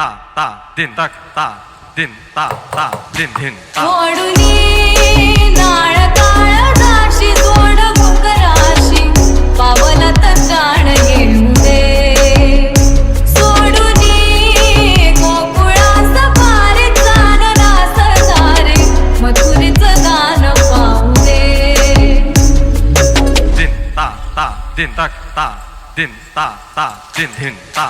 ता ता दिन तक ता दिन ता ता दिन दिन ता ओढुनी नाळ काळ दाशी जोड भुंगराशी पावलात जाण घेऊ दे सोडुनी गोकुळास पारे चालनास सारे मथुरेचं दान पाहू दे दिन ता ता दिन तक ता दिन ता ता दिन दिन ता